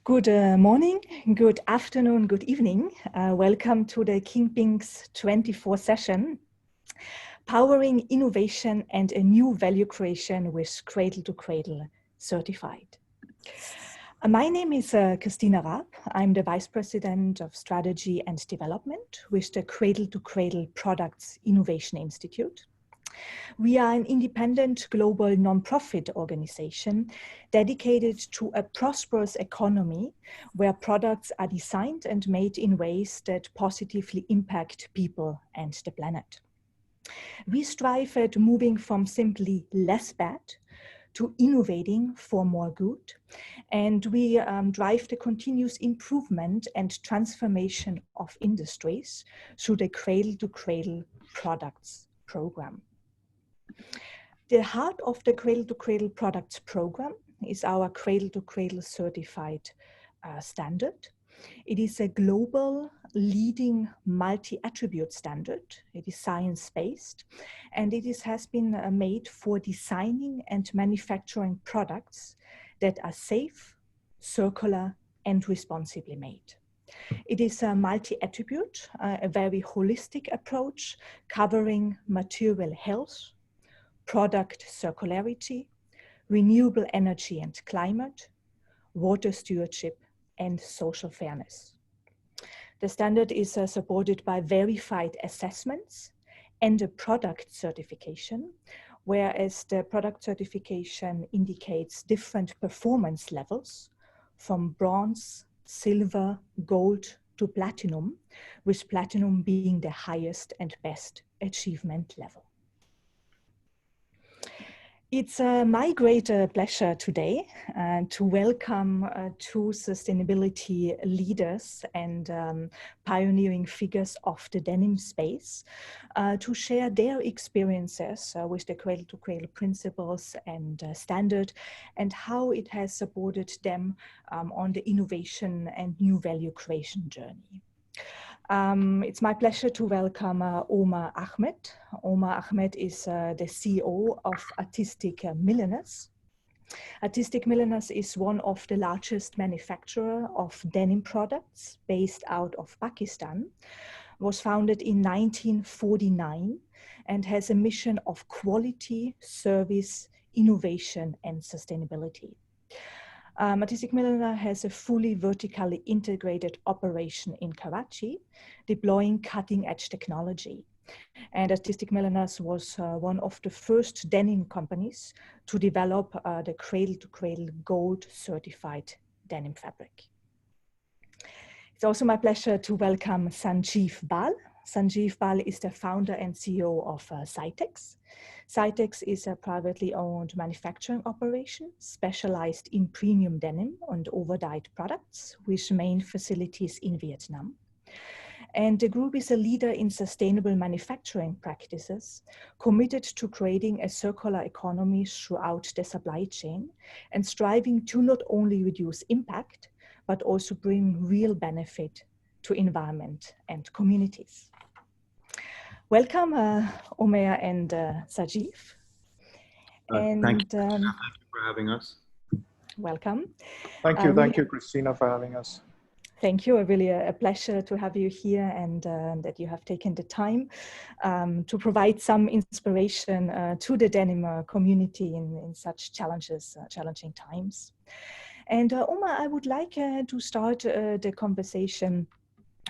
Good morning, good afternoon, good evening. Welcome to the Kingping's 24 session, Powering Innovation and a New Value Creation with Cradle to Cradle certified. My name is Christina Raab. I'm the Vice President of Strategy and Development with the Cradle to Cradle Products Innovation Institute. We are an independent global nonprofit organization dedicated to a prosperous economy where products are designed and made in ways that positively impact people and the planet. We strive at moving from simply less bad to innovating for more good, and we drive the continuous improvement and transformation of industries through the Cradle to Cradle Products program. The heart of the Cradle to Cradle Products program is our Cradle to Cradle certified standard. It is a global leading multi-attribute standard. It is science-based, and it has been made for designing and manufacturing products that are safe, circular, and responsibly made. It is a multi-attribute, a very holistic approach covering material health, product circularity, renewable energy and climate, water stewardship, and social fairness. The standard is supported by verified assessments and a product certification, whereas the product certification indicates different performance levels from bronze, silver, gold to platinum, with platinum being the highest and best achievement level. It's my great pleasure today to welcome two sustainability leaders and pioneering figures of the denim space to share their experiences with the Cradle to Cradle principles and standard, and how it has supported them on the innovation and new value creation journey. It's my pleasure to welcome Omer Ahmed. Omer Ahmed is the CEO of Artistic Milliners. Artistic Milliners is one of the largest manufacturer of denim products based out of Pakistan. Was founded in 1949 and has a mission of quality, service, innovation, and sustainability. Artistic Milliner has a fully vertically integrated operation in Karachi, deploying cutting-edge technology. And Artistic Milliners was one of the first denim companies to develop the Cradle-to-Cradle Gold certified denim fabric. It's also my pleasure to welcome Sanjeev Bahl. Sanjeev Bahl is the founder and CEO of Cytex. Cytex is a privately owned manufacturing operation specialized in premium denim and overdyed products with main facilities in Vietnam. And the group is a leader in sustainable manufacturing practices, committed to creating a circular economy throughout the supply chain and striving to not only reduce impact, but also bring real benefit to environment and communities. Welcome, Omer and Sanjeev. Thank you for having us. Welcome. Thank you, Christina, for having us. Thank you. Really a pleasure to have you here, and that you have taken the time to provide some inspiration to the denim community in such challenging times. And Omer, I would like to start the conversation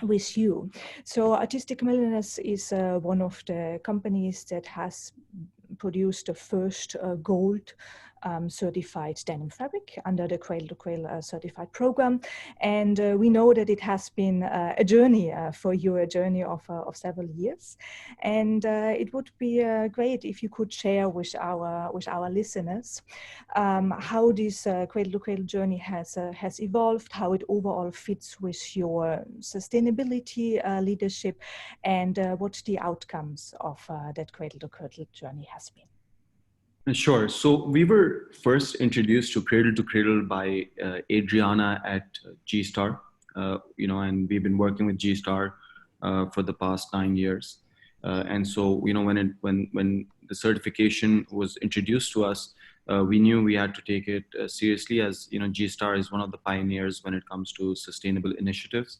with you. So Artistic Milliners is one of the companies that has produced the first gold certified denim fabric under the Cradle to Cradle certified program. And we know that it has been a journey for you, a journey of several years. And it would be great if you could share with our listeners how this Cradle to Cradle journey has evolved, how it overall fits with your sustainability leadership, and what the outcomes of that Cradle to Cradle journey has been. Sure. So we were first introduced to Cradle by Adriana at G-Star, and we've been working with G-Star for the past 9 years. And so, when the certification was introduced to us, we knew we had to take it seriously, as G Star is one of the pioneers when it comes to sustainable initiatives.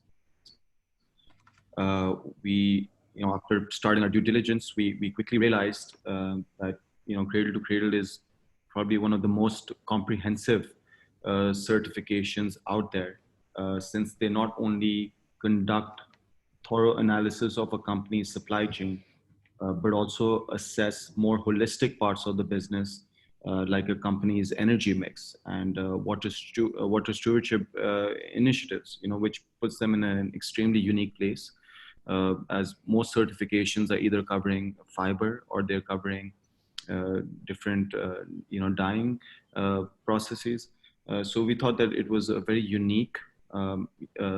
We, after starting our due diligence, we quickly realized that Cradle to Cradle is probably one of the most comprehensive certifications out there, since they not only conduct thorough analysis of a company's supply chain, but also assess more holistic parts of the business, like a company's energy mix and water stewardship initiatives, which puts them in an extremely unique place, as most certifications are either covering fiber or they're covering different, dyeing processes. So we thought that it was a very unique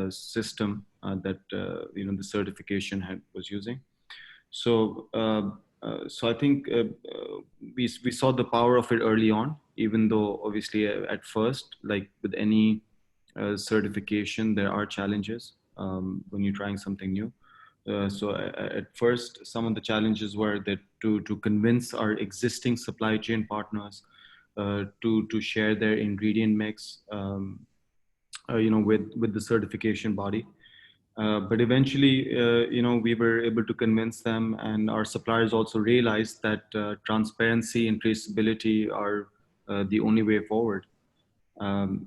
system that the certification was using. So I think we saw the power of it early on, even though obviously at first, like with any certification, there are challenges when you're trying something new. So at first, some of the challenges were that to convince our existing supply chain partners to share their ingredient mix, with the certification body. But eventually, we were able to convince them, and our suppliers also realized that transparency and traceability are the only way forward.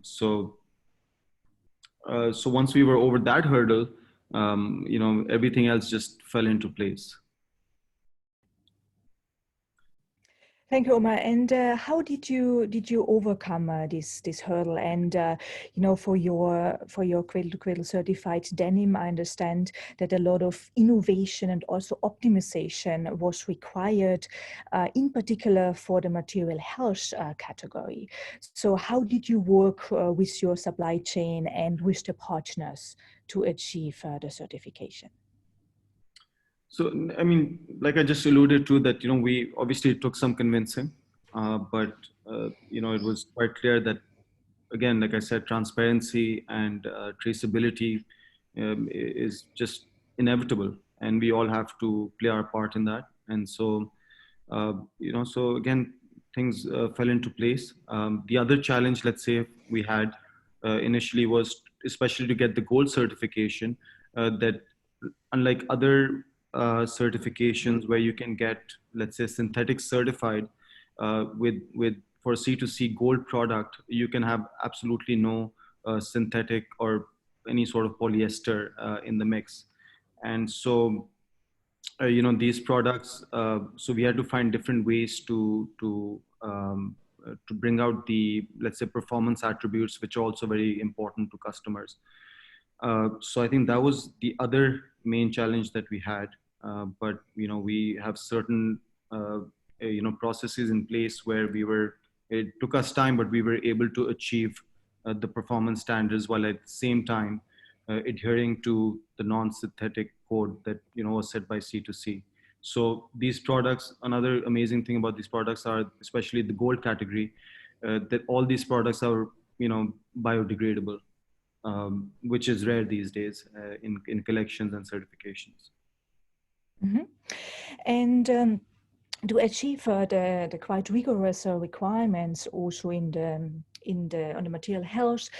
So once we were over that hurdle, everything else just fell into place. Thank you, Omer. And how did you overcome this hurdle? And for your Cradle to Cradle certified denim, I understand that a lot of innovation and also optimization was required, in particular for the material health category. So how did you work with your supply chain and with the partners to achieve the certification? So, I mean, like I just alluded to that, we obviously took some convincing, but, it was quite clear that, again, like I said, transparency and traceability is just inevitable, and we all have to play our part in that. And so, so again, things fell into place. The other challenge, let's say, we had initially was, especially to get the gold certification, that unlike other certifications where you can get, let's say, synthetic certified, with for C2C gold product, you can have absolutely no synthetic or any sort of polyester in the mix. And so, these products, so we had to find different ways to bring out the, let's say, performance attributes, which are also very important to customers. So I think that was the other main challenge that we had. But we have certain processes in place where it took us time, but we were able to achieve the performance standards, while at the same time adhering to the non-synthetic code that was set by C2C. So these products, another amazing thing about these products are, especially the gold category, that all these products are biodegradable, which is rare these days in collections and certifications. Mm-hmm. And to achieve the quite rigorous requirements also on the material health,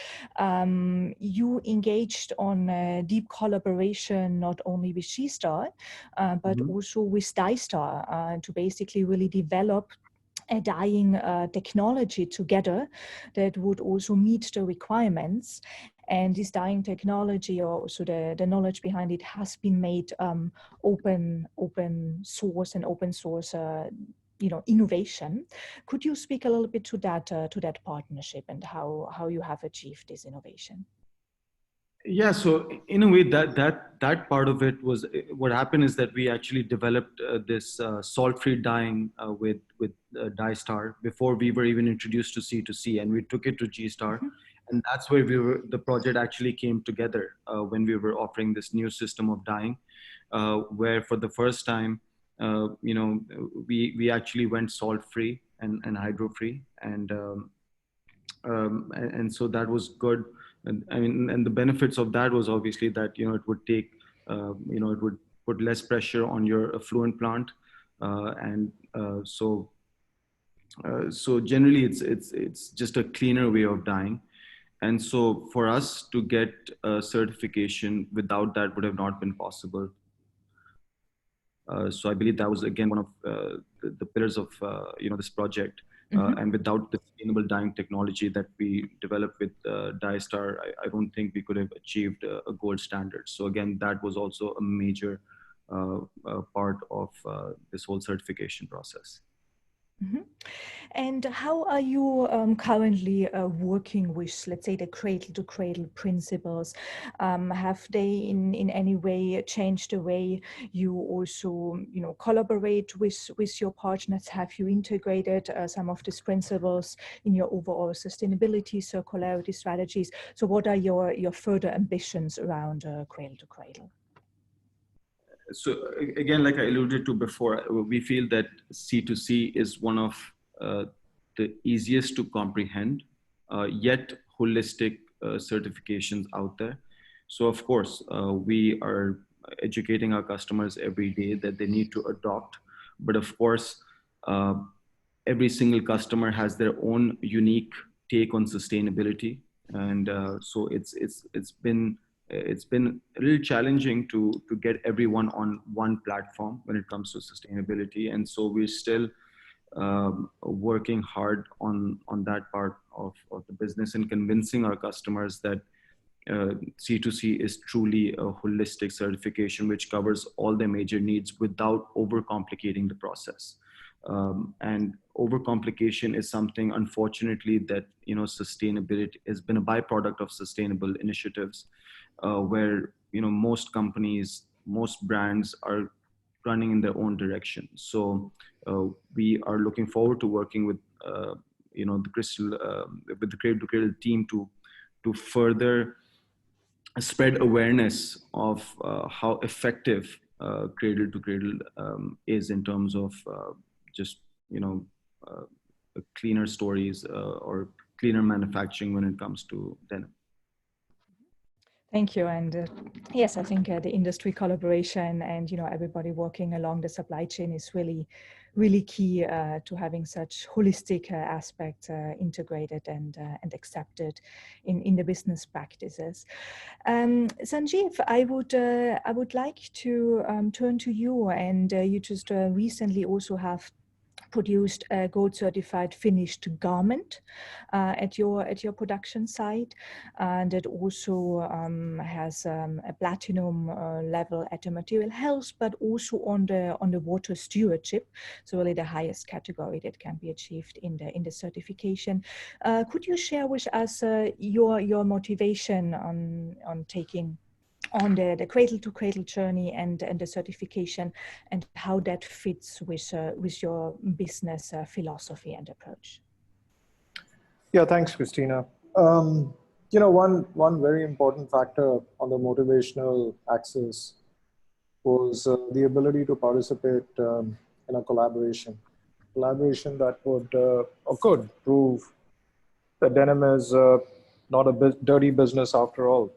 you engaged on deep collaboration not only with G-Star, but also with Dye-Star to basically really develop a dyeing technology together that would also meet the requirements. And this dyeing technology, or also the knowledge behind it, has been made open source and open source innovation. Could you speak a little bit to that partnership and how you have achieved this innovation? Yeah, so in a way, that part of it was, what happened is that we actually developed this salt-free dyeing with Dye-Star before we were even introduced to C2C, and we took it to G-Star, and that's where the project actually came together when we were offering this new system of dyeing, where for the first time, we actually went salt-free and hydro-free, and so that was good. And I mean, and the benefits of that was obviously that, it would take, it would put less pressure on your effluent plant. So So generally, it's just a cleaner way of dyeing. And so for us to get a certification without that would have not been possible. So I believe that was again one of the pillars of this project. And without the sustainable dyeing technology that we developed with DyeStar, I don't think we could have achieved a gold standard. So again, that was also a major part of this whole certification process. And how are you currently working with, let's say, the cradle-to-cradle principles? Have they in any way changed the way you also, collaborate with your partners? Have you integrated some of these principles in your overall sustainability, circularity strategies? So what are your further ambitions around cradle-to-cradle? So again, like I alluded to before, we feel that C2C is one of the easiest to comprehend, yet holistic certifications out there. So of course, we are educating our customers every day that they need to adopt. But of course, every single customer has their own unique take on sustainability. And so it's been a little challenging to get everyone on one platform when it comes to sustainability. And so we're still working hard on that part of the business and convincing our customers that C2C is truly a holistic certification which covers all their major needs without overcomplicating the process. And overcomplication is something, unfortunately, that sustainability has been a byproduct of sustainable initiatives, where most companies, most brands are running in their own direction. So we are looking forward to working with the Cradle2Cradle team to further spread awareness of how effective Cradle2Cradle is in terms of just cleaner stories or cleaner manufacturing when it comes to denim. Thank you. And yes, I think the industry collaboration and everybody working along the supply chain is really, really key to having such holistic aspects integrated and accepted in the business practices. Sanjeev, I would like to turn to you, and you just recently also have produced a gold certified finished garment at your production site, and it also has a platinum level at the material health, but also on the water stewardship, so really the highest category that can be achieved in the certification. Could you share with us your motivation on taking on the cradle-to-cradle journey and the certification, and how that fits with your business philosophy and approach? Yeah, thanks, Christina. One very important factor on the motivational axis was the ability to participate in a collaboration that would or could prove that denim is not a dirty business after all.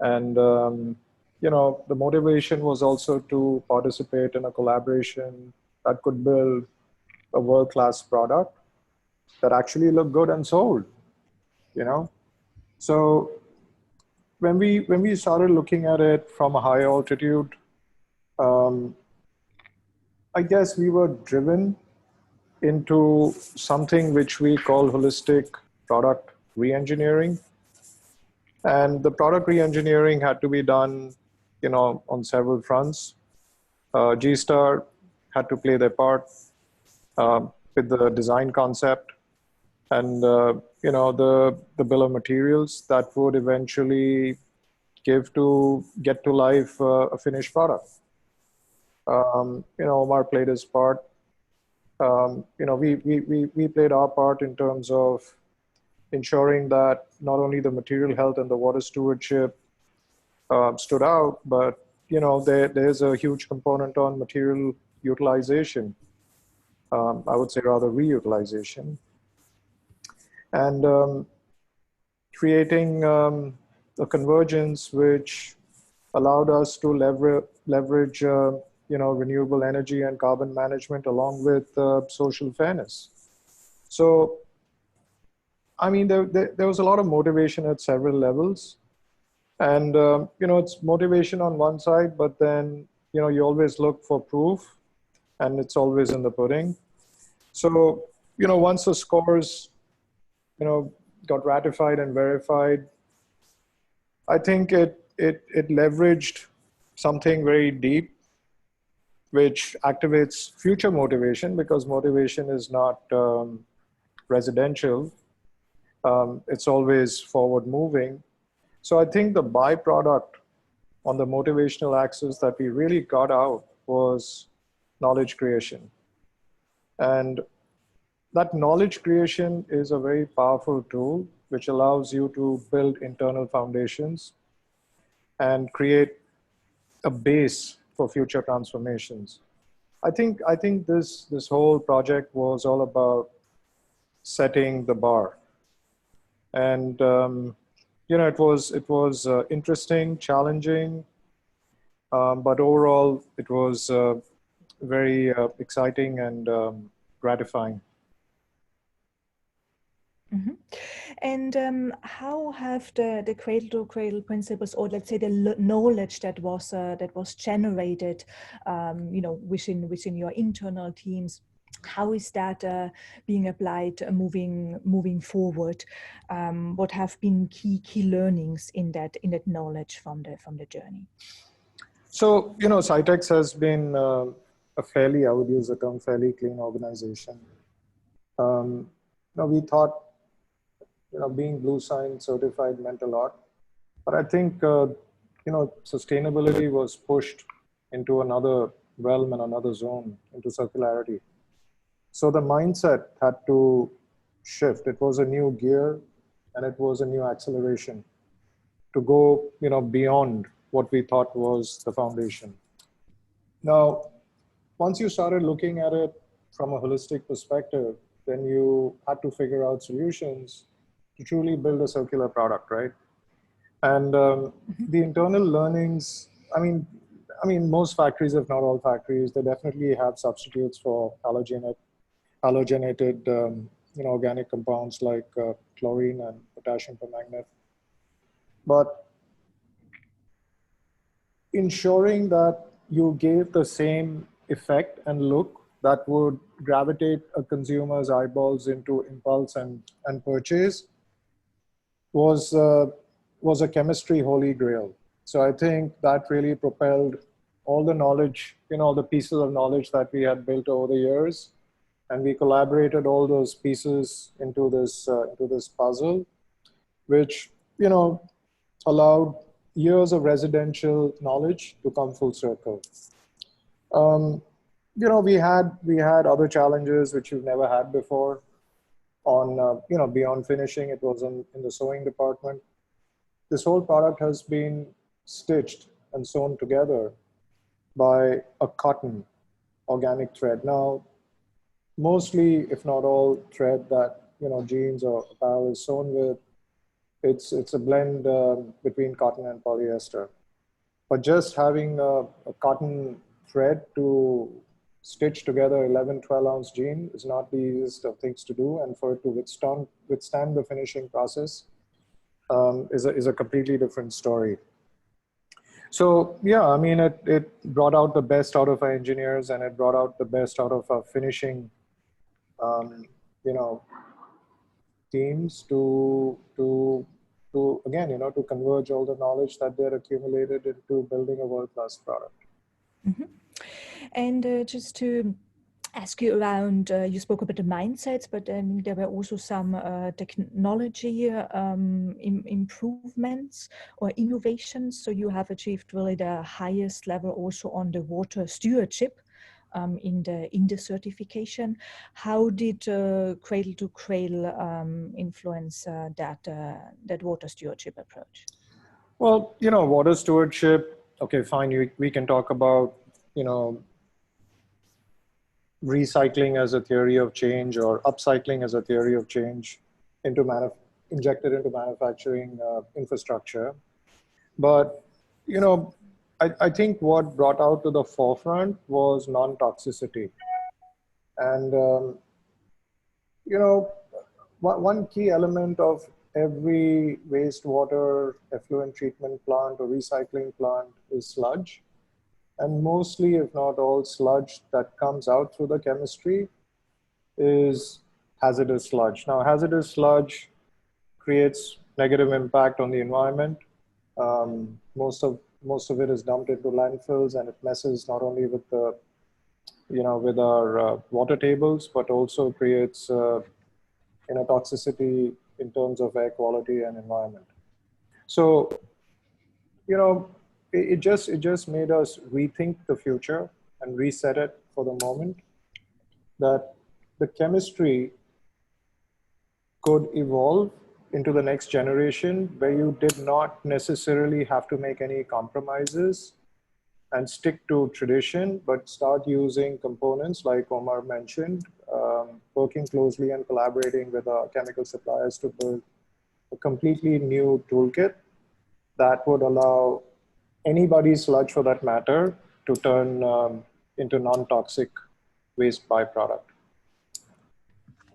And, the motivation was also to participate in a collaboration that could build a world-class product that actually looked good and sold, So when we started looking at it from a high altitude, I guess we were driven into something which we call holistic product re-engineering. And the product re-engineering had to be done, on several fronts. G-Star had to play their part with the design concept and, the bill of materials that would eventually get to life a finished product. Omer played his part. We played our part in terms of ensuring that not only the material health and the water stewardship stood out, but there's a huge component on material utilization. I would say rather reutilization, and creating a convergence which allowed us to leverage renewable energy and carbon management along with social fairness. So, I mean, there was a lot of motivation at several levels. And, it's motivation on one side, but then, you always look for proof, and it's always in the pudding. So, once the scores, got ratified and verified, I think it leveraged something very deep, which activates future motivation, because motivation is not residential. It's always forward moving. So I think the byproduct on the motivational axis that we really got out was knowledge creation. And that knowledge creation is a very powerful tool which allows you to build internal foundations and create a base for future transformations. I think this whole project was all about setting the bar, and it was interesting, challenging, but overall it was very exciting and gratifying. Mm-hmm. And how have the cradle to cradle principles, or let's say the knowledge that was generated, within your internal teams, how is that being applied moving forward? What have been key learnings in that knowledge from the journey? So Cytex has been a fairly, I would use the term, fairly clean organization. We thought being Blue Sign certified meant a lot, but I think sustainability was pushed into another realm and another zone, into circularity. So the mindset had to shift. It was a new gear, and it was a new acceleration to go beyond what we thought was the foundation. Now, once you started looking at it from a holistic perspective, then you had to figure out solutions to truly build a circular product, right? And the internal learnings, I mean, most factories, if not all factories, they definitely have substitutes for halogenated organic compounds like chlorine and potassium permanganate. But ensuring that you gave the same effect and look that would gravitate a consumer's eyeballs into impulse and purchase was a chemistry holy grail. So I think that really propelled all the knowledge, the pieces of knowledge that we had built over the years, and we collaborated all those pieces into this puzzle, which allowed years of residential knowledge to come full circle. We had other challenges which we've never had before. On beyond finishing, it was in the sewing department. This whole product has been stitched and sewn together by a cotton organic thread. Now, mostly, if not all, thread that jeans or apparel is sewn with, it's a blend between cotton and polyester. But just having a cotton thread to stitch together 11, 12-ounce jean is not the easiest of things to do, and for it to withstand the finishing process is a completely different story. So yeah, I mean, it brought out the best out of our engineers, and it brought out the best out of our finishing, teams to again, to converge all the knowledge that they're accumulated into building a world-class product. Mm-hmm. And just to ask you around, you spoke about the mindsets, but then there were also some technology improvements or innovations. So you have achieved really the highest level also on the water stewardship in the certification. How did Cradle to Cradle influence that water stewardship approach? Well, water stewardship, okay, fine. We can talk about, recycling as a theory of change, or upcycling as a theory of change injected into manufacturing infrastructure. But, I think what brought out to the forefront was non-toxicity. And you know, one key element of every wastewater effluent treatment plant or recycling plant is sludge. And mostly, if not all, sludge that comes out through the chemistry is hazardous sludge. Now, hazardous sludge creates negative impact on the environment. Most of it is dumped into landfills, and it messes not only with the with our water tables, but also creates toxicity in terms of air quality and environment. So you know, it just made us rethink the future and reset it for the moment, that the chemistry could evolve into the next generation where you did not necessarily have to make any compromises and stick to tradition, but start using components like Omer mentioned, working closely and collaborating with our chemical suppliers to build a completely new toolkit that would allow anybody's sludge, for that matter, to turn into non-toxic waste byproduct.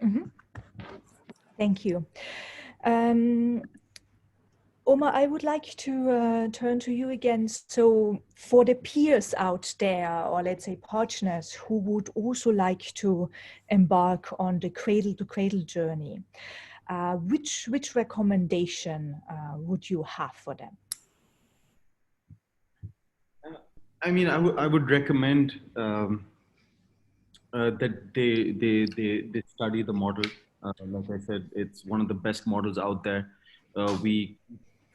Mm-hmm. Thank you. Omer, I would like to turn to you again. So for the peers out there, or let's say partners who would also like to embark on the cradle to cradle journey, which recommendation would you have for them? I mean, I would recommend that they study the model. Like I said, it's one of the best models out there. We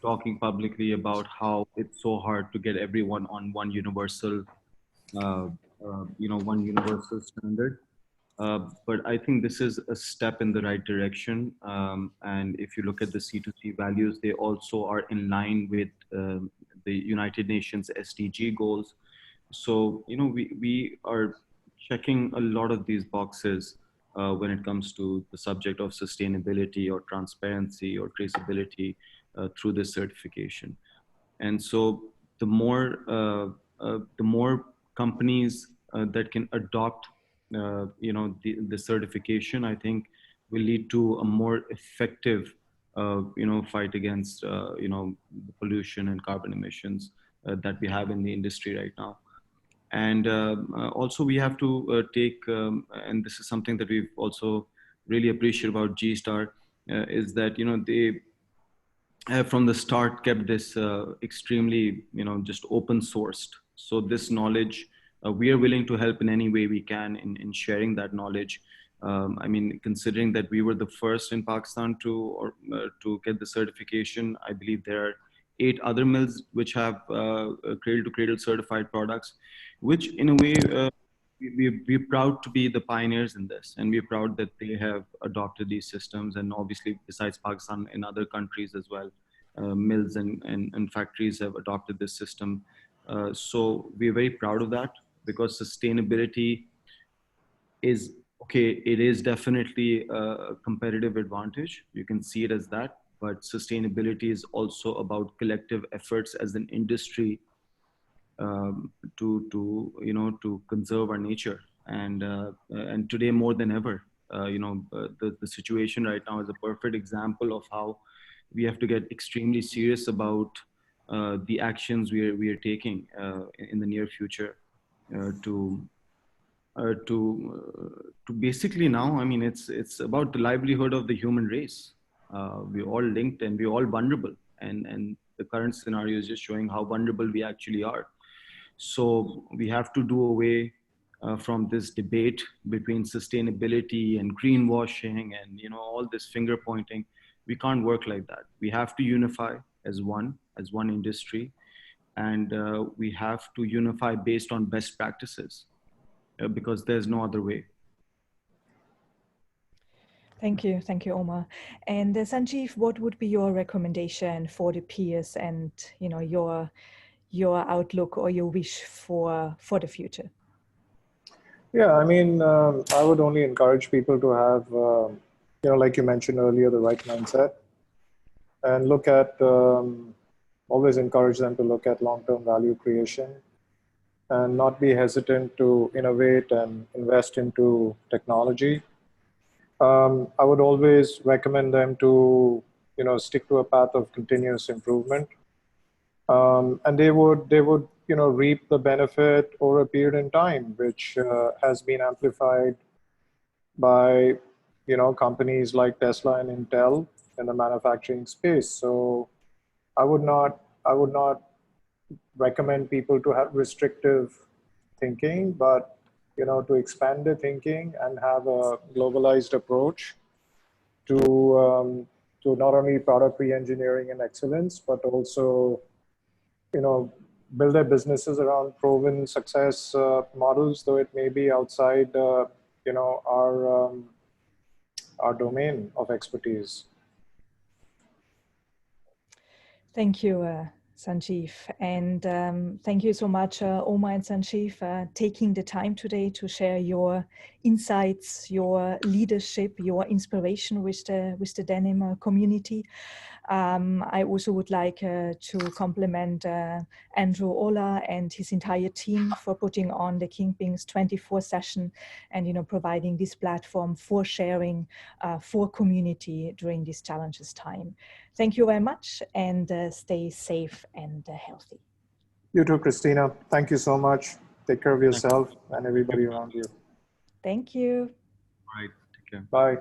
talking publicly about how it's so hard to get everyone on one universal, one universal standard. But I think this is a step in the right direction. And if you look at the C2C values, they also are in line with the United Nations SDG goals. So, we are checking a lot of these boxes when it comes to the subject of sustainability or transparency or traceability through this certification. And so the more companies that can adopt the certification, I think will lead to a more effective fight against the pollution and carbon emissions that we have in the industry right now. And also we have to take and this is something that we've also really appreciate about G-Star, is that they have from the start kept this extremely just open sourced. So this knowledge, we are willing to help in any way we can in sharing that knowledge. I mean, considering that we were the first in Pakistan to get the certification, I believe there are 8 other mills which have cradle to cradle certified products, which in a way we're proud to be the pioneers in this, and we're proud that they have adopted these systems. And obviously, besides Pakistan, in other countries as well, mills and factories have adopted this system. So we're very proud of that, because sustainability is okay. It is definitely a competitive advantage. You can see it as that, but sustainability is also about collective efforts as an industry to conserve our nature. And today more than ever, the situation right now is a perfect example of how we have to get extremely serious about the actions we are taking in the near future to basically now, I mean, it's about the livelihood of the human race. We're all linked and we're all vulnerable, and the current scenario is just showing how vulnerable we actually are. So we have to do away from this debate between sustainability and greenwashing and all this finger pointing. We can't work like that. We have to unify as one industry, and we have to unify based on best practices because there's no other way. Thank you, Omer. And Sanjeev, what would be your recommendation for the peers and your outlook or your wish for the future? Yeah, I mean, I would only encourage people to have, like you mentioned earlier, the right mindset, and look at, always encourage them to look at long-term value creation and not be hesitant to innovate and invest into technology. I would always recommend them to, stick to a path of continuous improvement. And they would, reap the benefit over a period in time, which has been amplified by, companies like Tesla and Intel in the manufacturing space. So I would not recommend people to have restrictive thinking, but to expand their thinking and have a globalized approach to to not only product re-engineering and excellence, but also you know build their businesses around proven success models, though it may be outside our domain of expertise. Thank you, Sanjeev. And thank you so much, Omer and Sanjeev, taking the time today to share your insights, your leadership, your inspiration with the denim community. I also would like to compliment Andrew Ola and his entire team for putting on the Kingpins 24 session and providing this platform for sharing for community during this challenges time. Thank you very much, and stay safe and healthy. You too, Christina. Thank you so much. Take care of yourself and everybody around you. Thank you. All right. Take care. Bye.